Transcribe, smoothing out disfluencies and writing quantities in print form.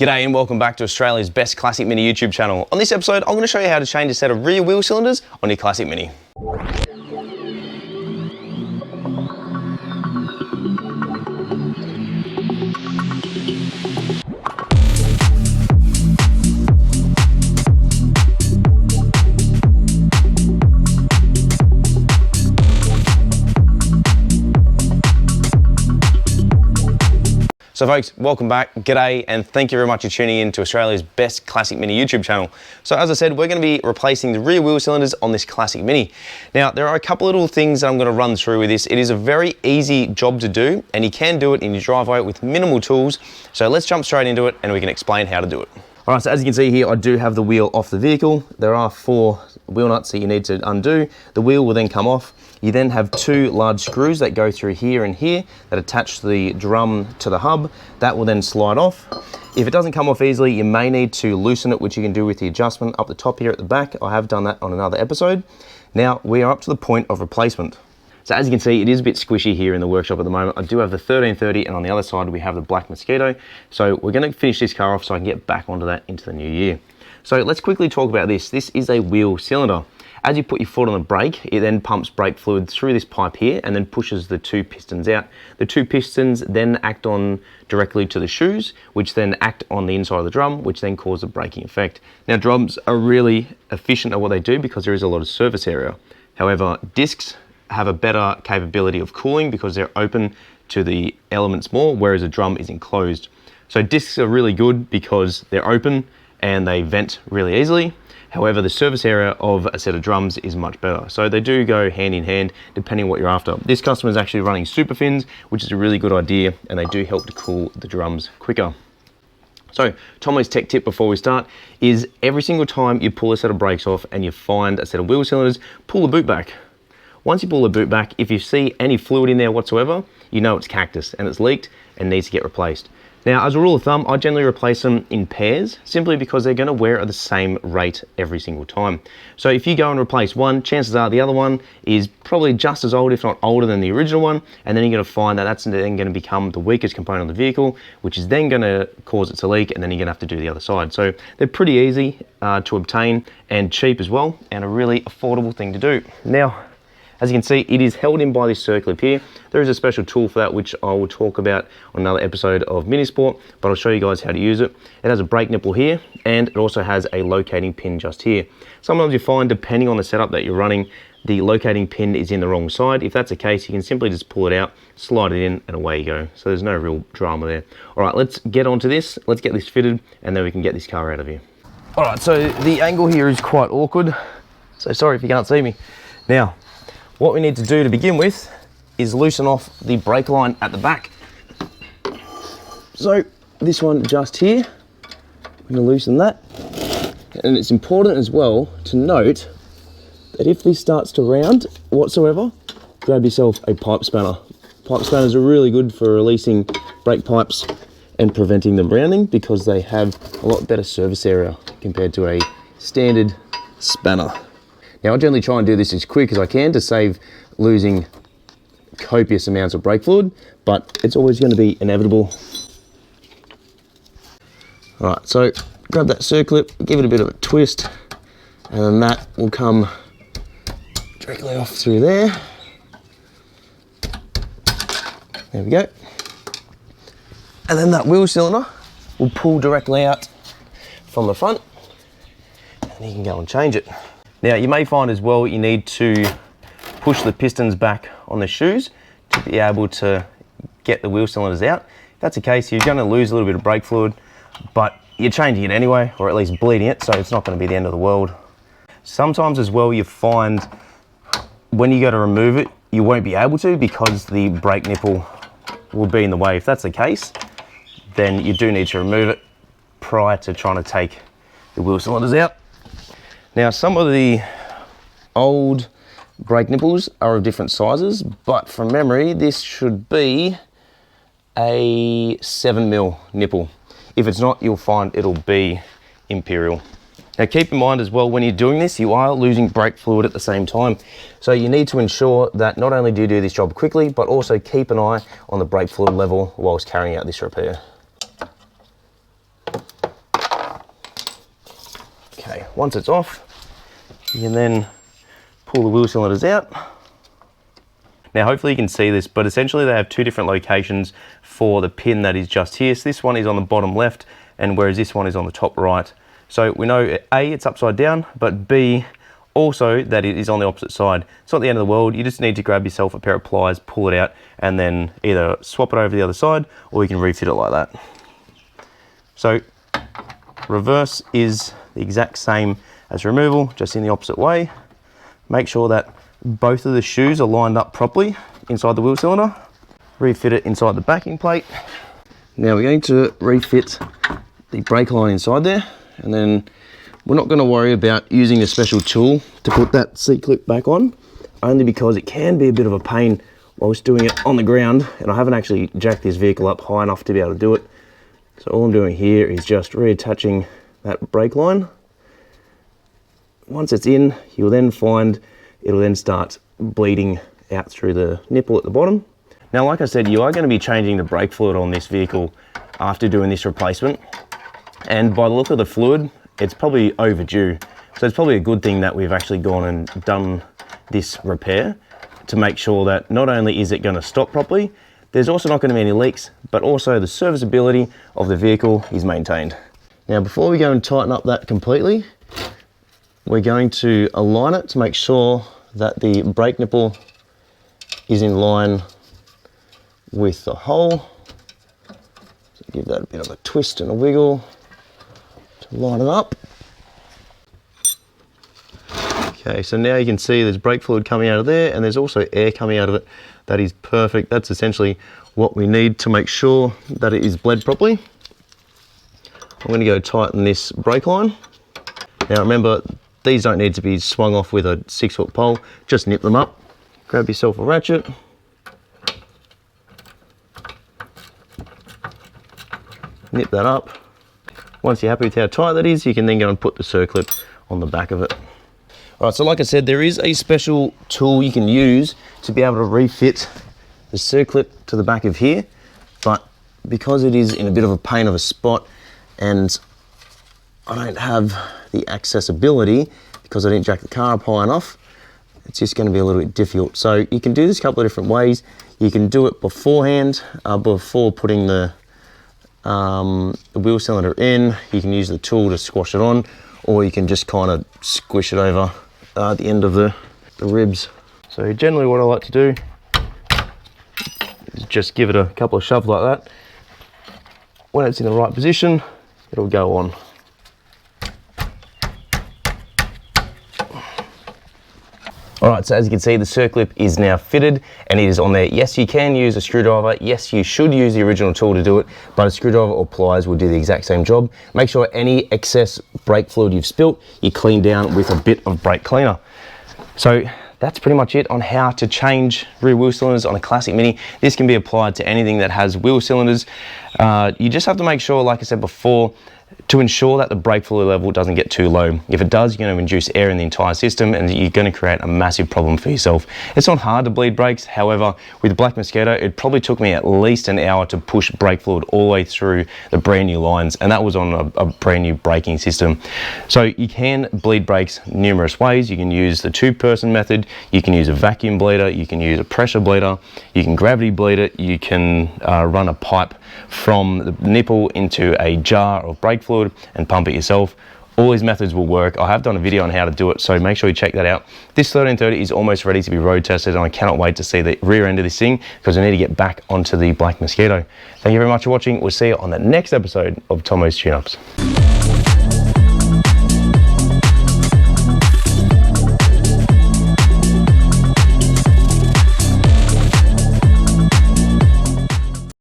G'day and welcome back to Australia's best classic Mini YouTube channel. On this episode, I'm going to show you how to change a set of rear wheel cylinders on your classic Mini. So folks, welcome back, g'day, and thank you very much for tuning in to Australia's best classic Mini YouTube channel. So as I said, we're going to be replacing the rear wheel cylinders on this classic Mini. Now, there are a couple of little things that I'm going to run through with this. It is a very easy job to do, and you can do it in your driveway with minimal tools. So let's jump straight into it, and we can explain how to do it. All right, so as you can see here, I do have the wheel off the vehicle. There are 4 wheel nuts that you need to undo. The wheel will then come off. You then have 2 large screws that go through here and here that attach the drum to the hub. That will then slide off. If it doesn't come off easily, you may need to loosen it, which you can do with the adjustment up the top here at the back. I have done that on another episode. Now, we are up to the point of replacement. So as you can see, it is a bit squishy here in the workshop at the moment. I do have the 1330, and on the other side, we have the Black Mosquito. So we're gonna finish this car off so I can get back onto that into the new year. So let's quickly talk about this. This is a wheel cylinder. As you put your foot on the brake, it then pumps brake fluid through this pipe here and then pushes the 2 pistons out. The 2 pistons then act on directly to the shoes, which then act on the inside of the drum, which then cause a braking effect. Now, drums are really efficient at what they do because there is a lot of surface area. However, discs have a better capability of cooling because they're open to the elements more, whereas a drum is enclosed. So discs are really good because they're open and they vent really easily. However, the surface area of a set of drums is much better. So they do go hand in hand depending on what you're after. This customer is actually running super fins, which is a really good idea, and they do help to cool the drums quicker. So Tomo's tech tip before we start is every single time you pull a set of brakes off and you find a set of wheel cylinders, pull the boot back. Once you pull the boot back, if you see any fluid in there whatsoever, you know it's cactus and it's leaked and needs to get replaced. Now, as a rule of thumb, I generally replace them in pairs simply because they're going to wear at the same rate every single time. So if you go and replace one, chances are the other one is probably just as old, if not older than the original one, and then you're going to find that that's then going to become the weakest component of the vehicle, which is then going to cause it to leak, and then you're going to have to do the other side. So they're pretty easy to obtain and cheap as well, and a really affordable thing to do. Now, as you can see, it is held in by this Circlip here. There is a special tool for that, which I will talk about on another episode of Minisport, but I'll show you guys how to use it. It has a brake nipple here, and it also has a locating pin just here. Sometimes you find, depending on the setup that you're running, the locating pin is in the wrong side. If that's the case, you can simply just pull it out, slide it in, and away you go. So there's no real drama there. All right, let's get onto this. Let's get this fitted, and then we can get this car out of here. All right, so the angle here is quite awkward. So sorry if you can't see me. Now, what we need to do to begin with is loosen off the brake line at the back. So this one just here, I'm going to loosen that. And it's important as well to note that if this starts to round whatsoever, grab yourself a pipe spanner. Pipe spanners are really good for releasing brake pipes and preventing them rounding because they have a lot better surface area compared to a standard spanner. Now, I generally try and do this as quick as I can to save losing copious amounts of brake fluid, but it's always going to be inevitable. All right, so grab that Circlip, give it a bit of a twist, and then that will come directly off through there. There we go. And then that wheel cylinder will pull directly out from the front, and you can go and change it. Now, you may find as well you need to push the pistons back on the shoes to be able to get the wheel cylinders out. If that's the case, you're going to lose a little bit of brake fluid, but you're changing it anyway, or at least bleeding it, so it's not going to be the end of the world. Sometimes as well you find when you go to remove it, you won't be able to because the brake nipple will be in the way. If that's the case, then you do need to remove it prior to trying to take the wheel cylinders out. Now, some of the old brake nipples are of different sizes, but from memory, this should be a 7mm nipple. If it's not, you'll find it'll be Imperial. Now, keep in mind as well, when you're doing this, you are losing brake fluid at the same time. So you need to ensure that not only do you do this job quickly, but also keep an eye on the brake fluid level whilst carrying out this repair. Okay, once it's off, you can then pull the wheel cylinders out. Now hopefully you can see this, but essentially they have two different locations for the pin that is just here. So this one is on the bottom left, and whereas this one is on the top right. So we know A, it's upside down, but B, also that it is on the opposite side. It's not the end of the world. You just need to grab yourself a pair of pliers, pull it out, and then either swap it over the other side, or you can refit it like that. So reverse is the exact same as removal, just in the opposite way. Make sure that both of the shoes are lined up properly inside the wheel cylinder. Refit it inside the backing plate. Now we're going to refit the brake line inside there, and then we're not going to worry about using a special tool to put that C-clip back on, only because it can be a bit of a pain whilst doing it on the ground, and I haven't actually jacked this vehicle up high enough to be able to do it. So all I'm doing here is just reattaching that brake line. Once it's in, you'll then find it'll then start bleeding out through the nipple at the bottom. Now, like I said, you are going to be changing the brake fluid on this vehicle after doing this replacement. And by the look of the fluid, it's probably overdue. So it's probably a good thing that we've actually gone and done this repair to make sure that not only is it going to stop properly, there's also not going to be any leaks, but also the serviceability of the vehicle is maintained. Now, before we go and tighten up that completely, we're going to align it to make sure that the brake nipple is in line with the hole. So give that a bit of a twist and a wiggle to line it up. Okay, so now you can see there's brake fluid coming out of there, and there's also air coming out of it. That is perfect. That's essentially what we need to make sure that it is bled properly. I'm going to go tighten this brake line. Now remember, these don't need to be swung off with a 6-foot pole, just nip them up. Grab yourself a ratchet. Nip that up. Once you're happy with how tight that is, you can then go and put the Circlip on the back of it. All right, so like I said, there is a special tool you can use to be able to refit the Circlip to the back of here, but because it is in a bit of a pain of a spot and I don't have the accessibility because I didn't jack the car up high enough, it's just going to be a little bit difficult. So you can do this a couple of different ways. You can do it beforehand, before putting the wheel cylinder in. You can use the tool to squash it on, or you can just kind of squish it over the end of the ribs. So generally what I like to do is just give it a couple of shoves like that. When it's in the right position, it'll go on. All right, so as you can see, the Circlip is now fitted and it is on there. Yes, you can use a screwdriver. Yes, you should use the original tool to do it, but a screwdriver or pliers will do the exact same job. Make sure any excess brake fluid you've spilt, you clean down with a bit of brake cleaner. So that's pretty much it on how to change rear wheel cylinders on a classic Mini. This can be applied to anything that has wheel cylinders. You just have to make sure, like I said before, to ensure that the brake fluid level doesn't get too low. If it does, you're going to induce air in the entire system and you're going to create a massive problem for yourself. It's not hard to bleed brakes. However, with the Black Mosquito, it probably took me at least an hour to push brake fluid all the way through the brand new lines, and that was on a brand new braking system. So you can bleed brakes numerous ways. You can use the two-person method, you can use a vacuum bleeder, you can use a pressure bleeder, you can gravity bleed it, you can run a pipe from the nipple into a jar of brake fluid and pump it yourself. All these methods will work. I have done a video on how to do it, so make sure you check that out. This 1330 is almost ready to be road tested, and I cannot wait to see the rear end of this thing because I need to get back onto the Black Mosquito. Thank you very much for watching. We'll see you on the next episode of Tomo's Tune-Ups.